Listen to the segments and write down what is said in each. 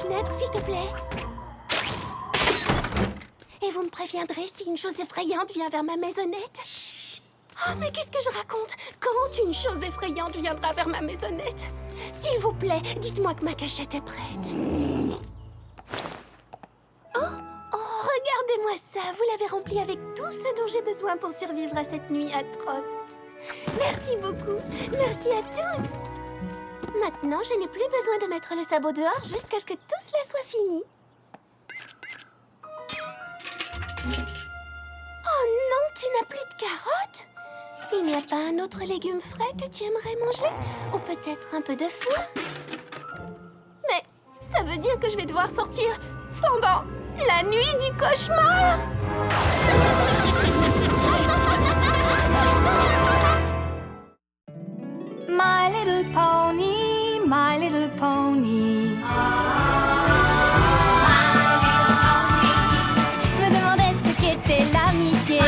fenêtre, s'il te plaît. Et vous me préviendrez si une chose effrayante vient vers ma maisonnette. Oh, mais qu'est-ce que je raconte? Quand une chose effrayante viendra vers ma maisonnette? S'il vous plaît, dites-moi que ma cachette est prête. Oh, regardez-moi ça. Vous l'avez remplie avec tout ce dont j'ai besoin pour survivre à cette nuit atroce. Merci beaucoup. Merci à tous. Maintenant, je n'ai plus besoin de mettre le sabot dehors jusqu'à ce que tout cela soit fini. Oh non, tu n'as plus de carottes? Il n'y a pas un autre légume frais que tu aimerais manger? Ou peut-être un peu de foin? Mais ça veut dire que je vais devoir sortir pendant la nuit du cauchemar! My little pony, my little pony. Je me demandais ce qu'était l'amitié.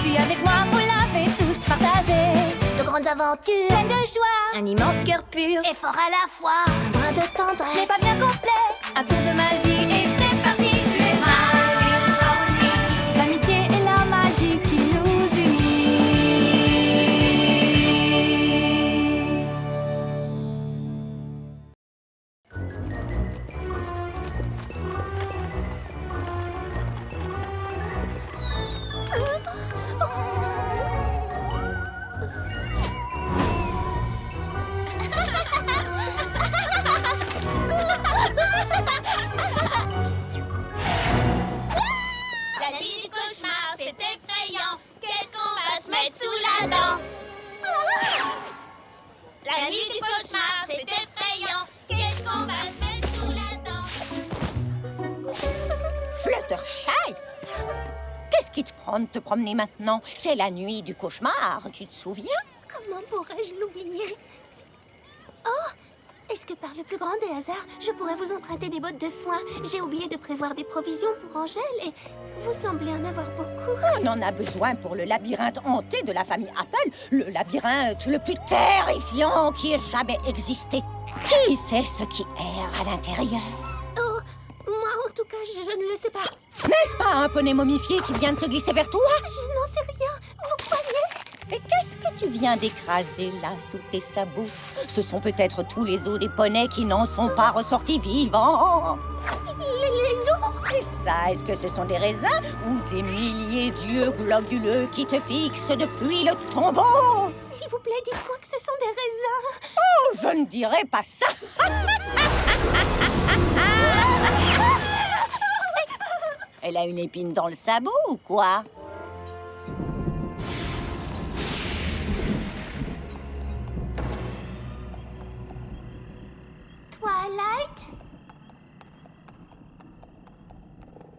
Puis avec moi, vous l'avez tous partagé. De grandes aventures, Pleine de joie, un immense cœur pur, et fort à la fois. un brin de Ce n'est tendresse. pas bien complexe, un tour de magie et c'est parti. Tu es my little pony. L'amitié et la magie qui nous unit. La nuit du cauchemar, c'est effrayant. Qu'est-ce qu'on va se mettre sous la dent? La nuit du cauchemar, c'est effrayant. Qu'est-ce qu'on va se mettre sous la dent? Fluttershy! Qu'est-ce qui te prend de te promener maintenant? C'est la nuit du cauchemar, tu te souviens? Comment pourrais-je l'oublier? Oh! Est-ce que par le plus grand des hasards, je pourrais vous emprunter des bottes de foin? J'ai oublié de prévoir des provisions pour Angèle et vous semblez en avoir beaucoup. On en a besoin pour le labyrinthe hanté de la famille Apple, le labyrinthe le plus terrifiant qui ait jamais existé. Qui sait ce qui erre à l'intérieur? Oh, moi en tout cas, je ne le sais pas. N'est-ce pas un poney momifié qui vient de se glisser vers toi? Je n'en sais rien. Vous croyez? Et qu'est-ce que tu viens d'écraser là sous tes sabots? Ce sont peut-être tous les os des poneys qui n'en sont pas ressortis vivants. Les os? Et ça, est-ce que ce sont des raisins ou des milliers d'yeux globuleux qui te fixent depuis le tombeau? S'il vous plaît, dites-moi que ce sont des raisins. Oh, je ne dirais pas ça. Elle a une épine dans le sabot ou quoi? Twilight?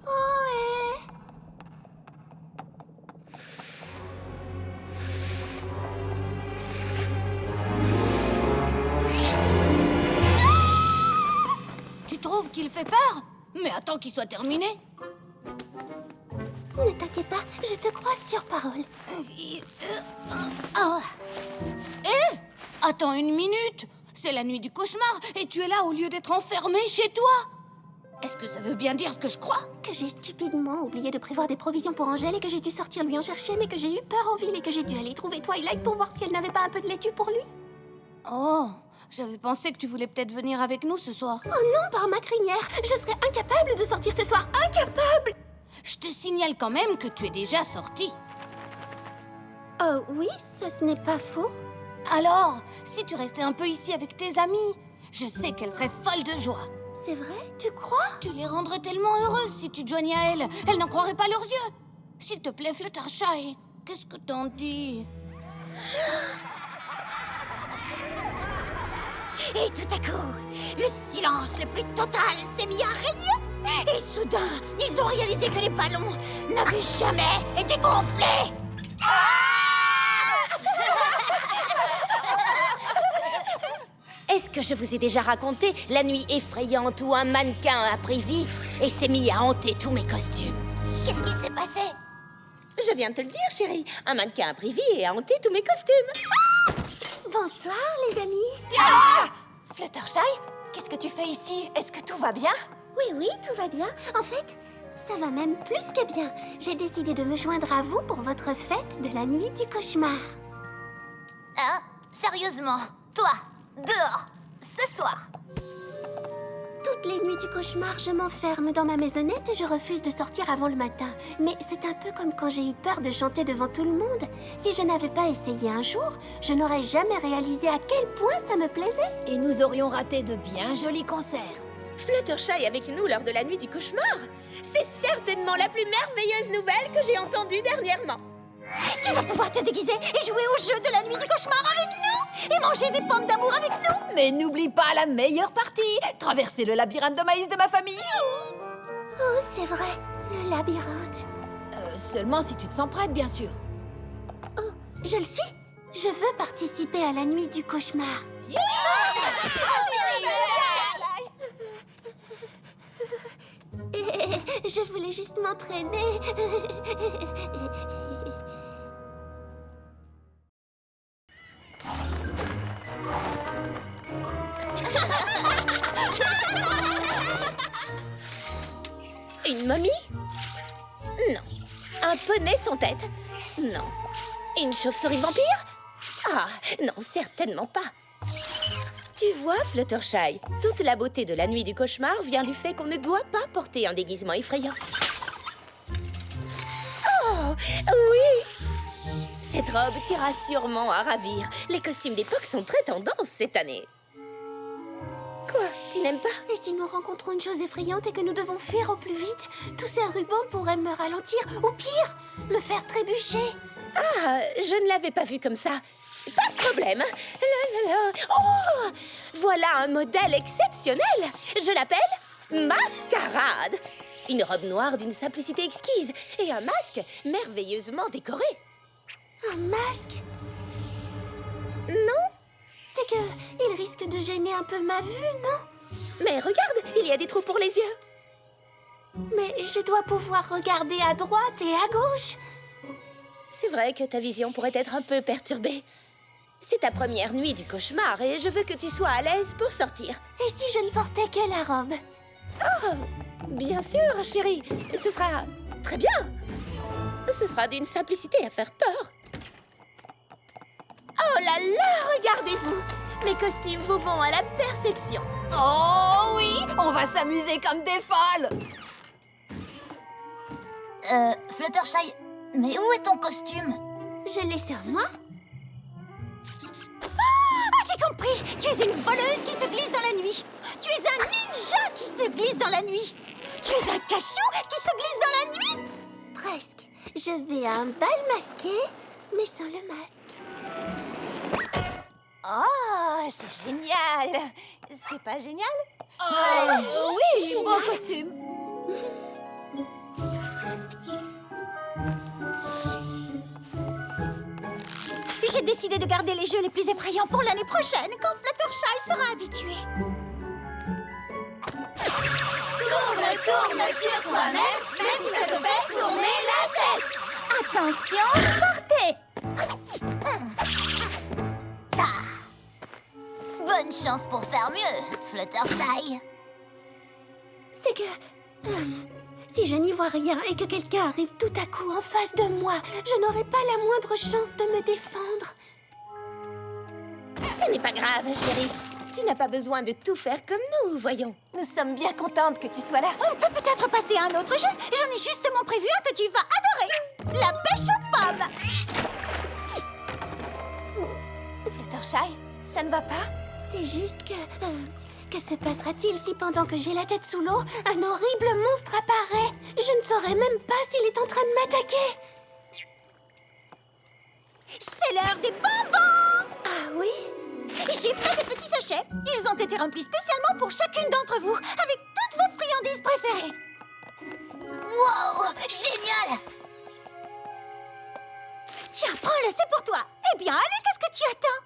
Oh, Tu trouves qu'il fait peur? Mais attends qu'il soit terminé. Ne t'inquiète pas, je te crois sur parole. Oh. Hé! Attends une minute. C'est la nuit du cauchemar et tu es là au lieu d'être enfermé chez toi. Est-ce que ça veut bien dire ce que je crois? Que j'ai stupidement oublié de prévoir des provisions pour Angèle et que j'ai dû sortir lui en chercher, mais que j'ai eu peur en ville et que j'ai dû aller trouver Twilight pour voir si elle n'avait pas un peu de laitue pour lui. Oh, j'avais pensé que tu voulais peut-être venir avec nous ce soir. Oh non, par ma crinière, je serais incapable de sortir ce soir, incapable! Je te signale quand même que tu es déjà sorti. Oh oui, ce n'est pas faux. Alors, si tu restais un peu ici avec tes amis, je sais qu'elles seraient folles de joie. C'est vrai, tu crois? Tu les rendrais tellement heureuses si tu te joignais à elles. Elles n'en croiraient pas leurs yeux. S'il te plaît, Fluttershy, qu'est-ce que t'en dis? Et tout à coup, le silence le plus total s'est mis à régner. Et soudain, ils ont réalisé que les ballons n'avaient jamais été gonflés. Est-ce que je vous ai déjà raconté la nuit effrayante où un mannequin a pris vie et s'est mis à hanter tous mes costumes? Qu'est-ce qui s'est passé? Je viens de te le dire, chérie. Un mannequin a pris vie et a hanté tous mes costumes. Bonsoir, les amis. Fluttershy, Qu'est-ce que tu fais ici? Est-ce que tout va bien? Oui, tout va bien. En fait, ça va même plus que bien. J'ai décidé de me joindre à vous pour votre fête de la nuit du cauchemar. Hein? Sérieusement? Toi, dehors, ce soir. Toutes les nuits du cauchemar, je m'enferme dans ma maisonnette et je refuse de sortir avant le matin. Mais c'est un peu comme quand j'ai eu peur de chanter devant tout le monde. Si je n'avais pas essayé un jour, je n'aurais jamais réalisé à quel point ça me plaisait. Et nous aurions raté de bien jolis concerts. Fluttershy avec nous lors de la nuit du cauchemar. C'est certainement la plus merveilleuse nouvelle que j'ai entendue dernièrement. Tu vas pouvoir te déguiser et jouer au jeu de la nuit du cauchemar avec nous et manger des pommes d'amour avec nous. Mais n'oublie pas la meilleure partie, traverser le labyrinthe de maïs de ma famille. Oh, c'est vrai, le labyrinthe. Seulement si tu te sens prête, bien sûr. Oh, je le suis. Je veux participer à la nuit du cauchemar. Je voulais juste m'entraîner. Une momie? Non. Un poney sans tête? Non. Une chauve-souris vampire? Ah, non, certainement pas. Tu vois, Fluttershy, toute la beauté de la nuit du cauchemar vient du fait qu'on ne doit pas porter un déguisement effrayant. Oh, oui! Cette robe t'ira sûrement à ravir. Les costumes d'époque sont très tendance cette année. Quoi? Tu n'aimes pas? Et si nous rencontrons une chose effrayante et que nous devons fuir au plus vite, tous ces rubans pourraient me ralentir, ou pire, me faire trébucher. Ah, je ne l'avais pas vu comme ça. Pas de problème. Oh! Voilà un modèle exceptionnel. Je l'appelle Mascarade. Une robe noire d'une simplicité exquise et un masque merveilleusement décoré. Un masque? Non? C'est que il risque de gêner un peu ma vue, non? Mais regarde, il y a des trous pour les yeux. Mais je dois pouvoir regarder à droite et à gauche. C'est vrai que ta vision pourrait être un peu perturbée. C'est ta première nuit du cauchemar et je veux que tu sois à l'aise pour sortir. Et si je ne portais que la robe? Oh, bien sûr, chérie. Ce sera très bien. Ce sera d'une simplicité à faire peur. Oh là là, regardez-vous. Mes costumes vous vont à la perfection. Oh oui, on va s'amuser comme des folles. Fluttershy, mais où est ton costume? Je l'ai sur moi. Ah, j'ai compris! Tu es une voleuse qui se glisse dans la nuit. Tu es un ninja qui se glisse dans la nuit. Tu es un cachou qui se glisse dans la nuit. Presque. Je vais à un bal masqué, mais sans le masque. Oh, c'est génial! C'est pas génial? Oui, beau costume. J'ai décidé de garder les jeux les plus effrayants pour l'année prochaine, quand Fluttershy sera habitué. Tourne, tourne sur toi-même, même si ça te fait tourner la tête. Attention, portez! Bonne chance pour faire mieux, Fluttershy. C'est que... si je n'y vois rien et que quelqu'un arrive tout à coup en face de moi, je n'aurai pas la moindre chance de me défendre. Ce n'est pas grave, chérie. Tu n'as pas besoin de tout faire comme nous, voyons. Nous sommes bien contentes que tu sois là. On peut peut-être passer à un autre jeu. J'en ai justement prévu un que tu vas adorer. La pêche aux pommes. Fluttershy, ça ne va pas? C'est juste que... que se passera-t-il si pendant que j'ai la tête sous l'eau, un horrible monstre apparaît? Je ne saurais même pas s'il est en train de m'attaquer. C'est l'heure des bonbons. Ah oui? J'ai fait des petits sachets. Ils ont été remplis spécialement pour chacune d'entre vous, avec toutes vos friandises préférées. Wow, génial! Tiens, prends-le, c'est pour toi. Eh bien, allez, qu'est-ce que tu attends?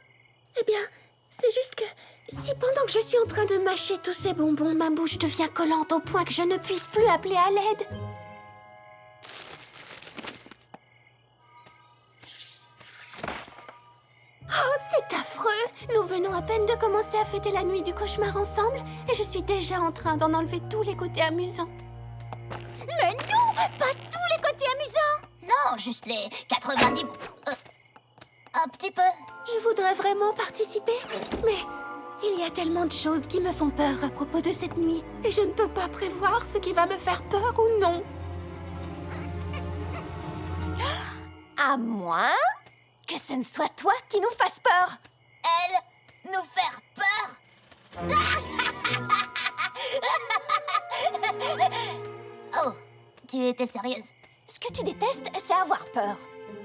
Eh bien, c'est juste que... si pendant que je suis en train de mâcher tous ces bonbons, ma bouche devient collante au point que je ne puisse plus appeler à l'aide. Oh, c'est affreux! affreux! Nous venons à peine de commencer à fêter la nuit du cauchemar ensemble et je suis déjà en train d'en enlever tous les côtés amusants. Mais non, pas tous les côtés amusants. Non, juste les 90... un petit peu. Je voudrais vraiment participer, mais il y a tellement de choses qui me font peur à propos de cette nuit et je ne peux pas prévoir ce qui va me faire peur ou non. À moins que ce ne soit toi qui nous fasse peur. Elle nous faire peur. Oh, tu étais sérieuse? Ce que tu détestes, c'est avoir peur.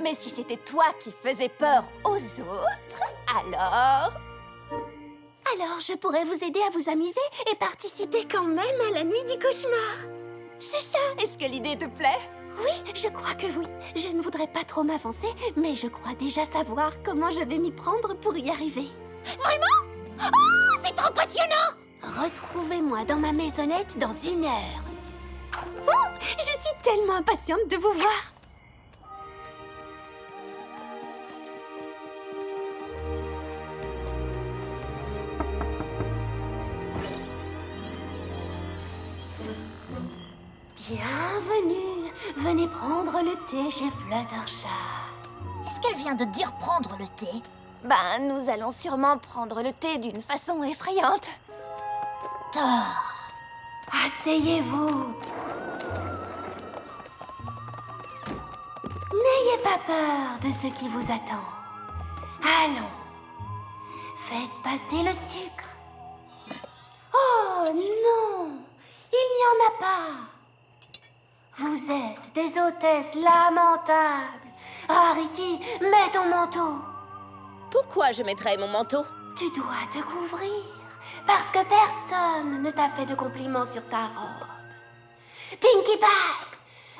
Mais si c'était toi qui faisais peur aux autres, alors... Alors je pourrais vous aider à vous amuser et participer quand même à la nuit du cauchemar. C'est ça. Est-ce que l'idée te plaît? Oui, je crois que oui. Je ne voudrais pas trop m'avancer, mais je crois déjà savoir comment je vais m'y prendre pour y arriver. Vraiment? Oh, c'est trop passionnant! Retrouvez-moi dans ma maisonnette dans 1 heure. Oh, je suis tellement impatiente de vous voir. Bienvenue. Venez prendre le thé chez Fluttershy. Est-ce qu'elle vient de dire prendre le thé? Ben, nous allons sûrement prendre le thé d'une façon effrayante. Asseyez-vous. N'ayez pas peur de ce qui vous attend. Allons. Faites passer le sucre. Oh non, il n'y en a pas. Vous êtes des hôtesses lamentables. Rarity, mets ton manteau. Pourquoi je mettrais mon manteau? Tu dois te couvrir, parce que personne ne t'a fait de compliments sur ta robe. Pinkie Pie,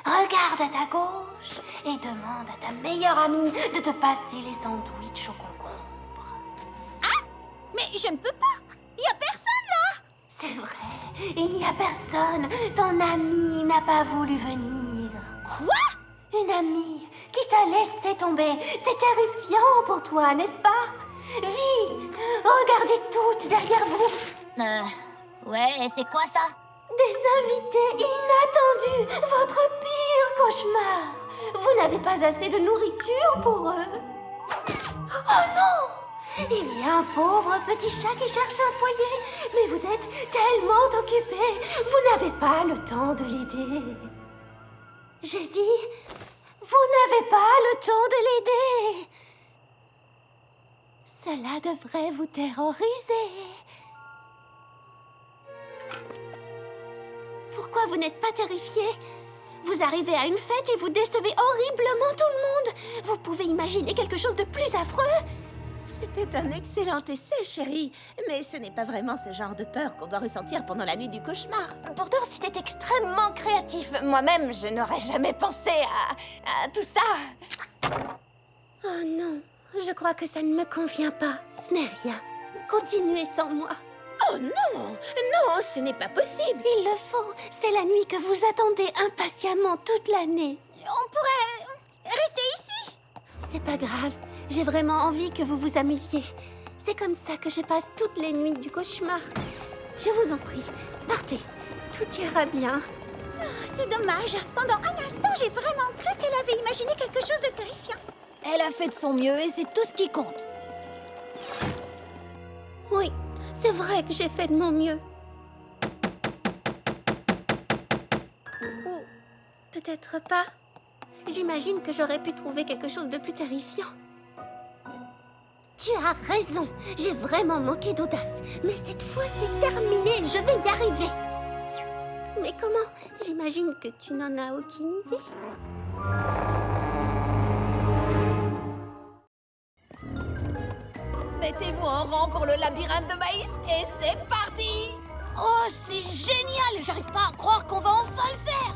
regarde à ta gauche et demande à ta meilleure amie de te passer les sandwichs au concombre. Mais je ne peux pas. Il y a personne là. C'est vrai, il n'y a personne. Ton amie n'a pas voulu venir. Quoi? Une amie qui t'a laissé tomber. C'est terrifiant pour toi, n'est-ce pas? Vite, regardez toutes derrière vous. Ouais, c'est quoi ça? Des invités inattendus. Votre pire cauchemar. Vous n'avez pas assez de nourriture pour eux. Oh non! Il y a un pauvre petit chat qui cherche un foyer. Mais vous êtes tellement occupé. Vous n'avez pas le temps de l'aider. J'ai dit, vous n'avez pas le temps de l'aider. Cela devrait vous terroriser. Pourquoi vous n'êtes pas terrifié? Vous arrivez à une fête et vous décevez horriblement tout le monde. Vous pouvez imaginer quelque chose de plus affreux? C'était un excellent essai, chérie. Mais ce n'est pas vraiment ce genre de peur qu'on doit ressentir pendant la nuit du cauchemar. Pourtant, c'était extrêmement créatif. Moi-même, je n'aurais jamais pensé à tout ça. Oh non, je crois que ça ne me convient pas. Ce n'est rien. Continuez sans moi. Oh non! Non, ce n'est pas possible. Il le faut. C'est la nuit que vous attendez impatiemment toute l'année. On pourrait rester ici. C'est pas grave. J'ai vraiment envie que vous vous amusiez. C'est comme ça que je passe toutes les nuits du cauchemar. Je vous en prie, partez. Tout ira bien. C'est dommage. Pendant un instant, j'ai vraiment cru qu'elle avait imaginé quelque chose de terrifiant. Elle a fait de son mieux et c'est tout ce qui compte. Oui, c'est vrai que j'ai fait de mon mieux. Ou peut-être pas. J'imagine que j'aurais pu trouver quelque chose de plus terrifiant. Tu as raison, j'ai vraiment manqué d'audace. Mais cette fois, c'est terminé, je vais y arriver. Mais comment? J'imagine que tu n'en as aucune idée. Mettez-vous en rang pour le labyrinthe de maïs et c'est parti! Oh, c'est génial! J'arrive pas à croire qu'on va enfin le faire!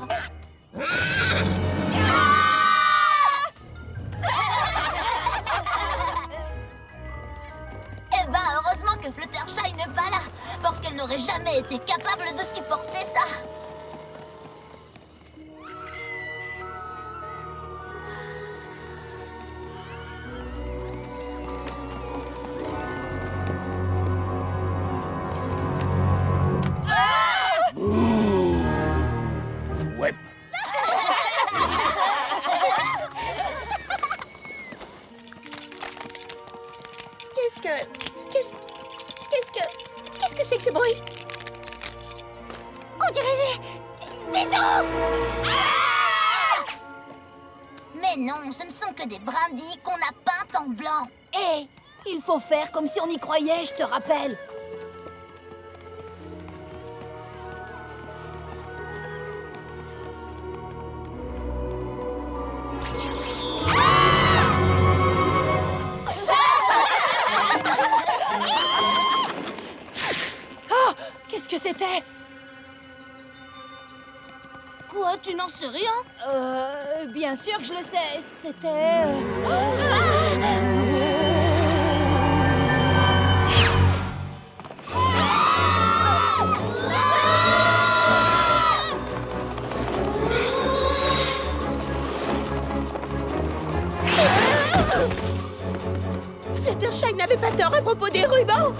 Eh ben, heureusement que Fluttershy n'est pas là, parce qu'elle n'aurait jamais été capable de supporter ça. Mais non, ce ne sont que des brindilles qu'on a peintes en blanc. Hé, il faut faire comme si on y croyait, je te rappelle. Ah, qu'est-ce que c'était? Quoi, tu n'en sais rien? Bien sûr que je le sais, c'était... Fluttershy n'avait pas tort à propos des rubans.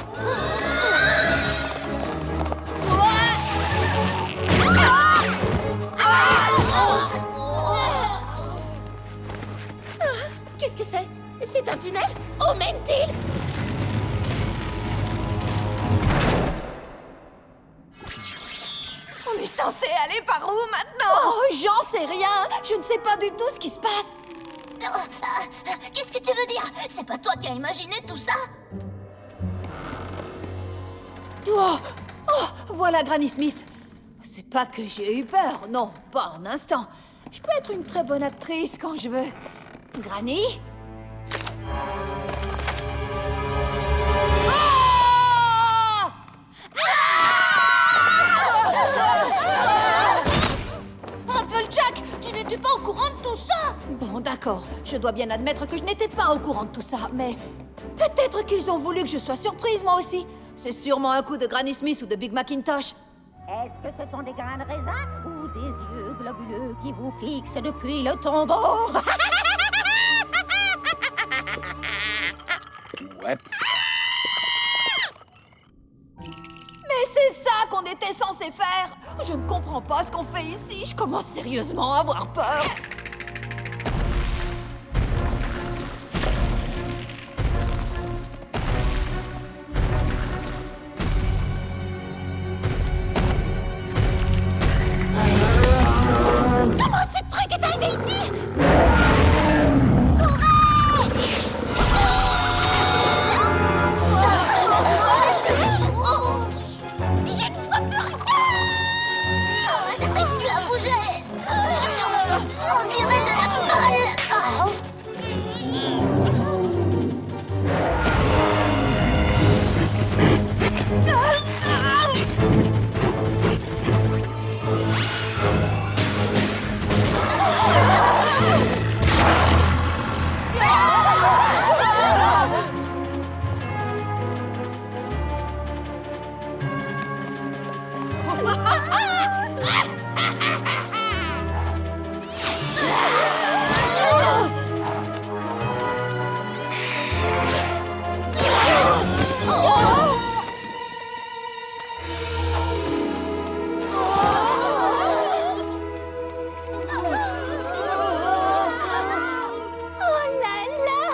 Qu'est-ce que c'est? C'est un tunnel? Où mène-t-il? On est censé aller par où maintenant? Oh, j'en sais rien. Je ne sais pas du tout ce qui se passe. Qu'est-ce que tu veux dire? C'est pas toi qui as imaginé tout ça? Oh, oh, voilà Granny Smith. C'est pas que j'ai eu peur, non, pas un instant. Je peux être une très bonne actrice quand je veux. Granny? Applejack, tu n'étais pas au courant de tout ça? Bon, d'accord, je dois bien admettre que je n'étais pas au courant de tout ça, mais peut-être qu'ils ont voulu que je sois surprise, moi aussi. C'est sûrement un coup de Granny Smith ou de Big Macintosh. Est-ce que ce sont des grains de raisin ou des yeux globuleux qui vous fixent depuis le tombeau? Ouais. Mais c'est ça qu'on était censé faire. Je ne comprends pas ce qu'on fait ici. Je commence sérieusement à avoir peur. Comment ce truc est arrivé ici? Je ne vois plus rien! J'arrive plus à bouger! On dirait de la colle! Oh là là!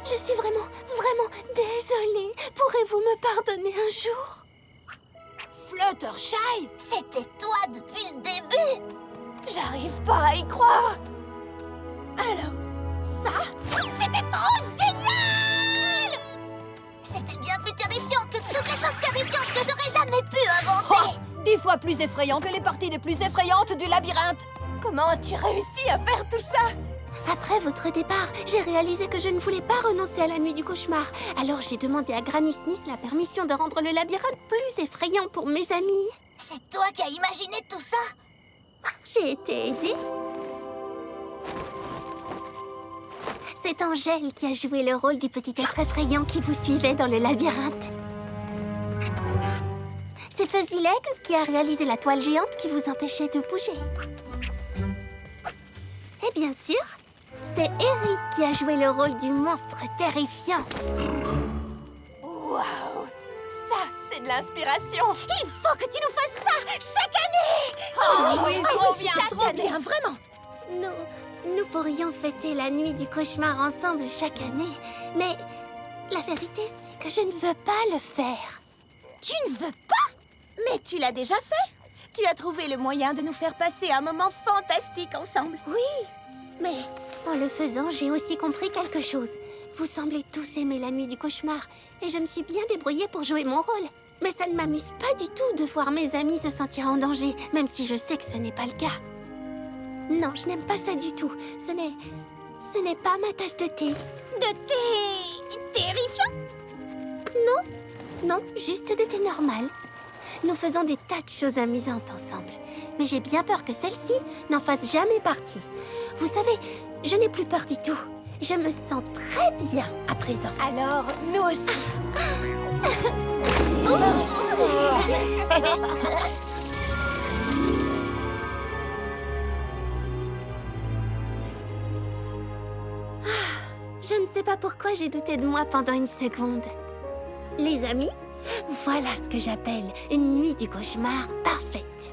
Je suis vraiment désolée. Pourrez-vous me pardonner un jour? Fluttershy! C'était toi depuis le début! J'arrive pas à y croire. Alors, ça? C'était trop génial! C'était bien plus terrifiant que toutes les choses terrifiantes que j'aurais jamais pu inventer! Oh, 10 fois plus effrayant que les parties les plus effrayantes du labyrinthe. Comment as-tu réussi à faire tout ça? Après votre départ, j'ai réalisé que je ne voulais pas renoncer à la nuit du cauchemar. Alors j'ai demandé à Granny Smith la permission de rendre le labyrinthe plus effrayant pour mes amis. C'est toi qui as imaginé tout ça? J'ai été aidée. C'est Angèle qui a joué le rôle du petit être effrayant qui vous suivait dans le labyrinthe. C'est Fuzzy Legs qui a réalisé la toile géante qui vous empêchait de bouger. Et bien sûr, c'est Eric qui a joué le rôle du monstre terrifiant. Waouh! Ça, c'est de l'inspiration! Il faut que tu nous fasses ça chaque année! Oh, oui, Trop bien, vraiment! Nous pourrions fêter la nuit du cauchemar ensemble chaque année, mais la vérité, c'est que je ne veux pas le faire. Tu ne veux pas? Mais tu l'as déjà fait! Tu as trouvé le moyen de nous faire passer un moment fantastique ensemble. Oui, mais en le faisant, j'ai aussi compris quelque chose. Vous semblez tous aimer la nuit du cauchemar, et je me suis bien débrouillée pour jouer mon rôle. Mais ça ne m'amuse pas du tout de voir mes amis se sentir en danger, même si je sais que ce n'est pas le cas. Non, je n'aime pas ça du tout. Ce n'est pas ma tasse de thé. De thé terrifiant? Non, juste de thé normal. Nous faisons des tas de choses amusantes ensemble. Mais j'ai bien peur que celle-ci n'en fasse jamais partie. Vous savez, je n'ai plus peur du tout. Je me sens très bien à présent. Alors, nous aussi. Je ne sais pas pourquoi j'ai douté de moi pendant une seconde. Les amis, voilà ce que j'appelle une nuit du cauchemar parfaite.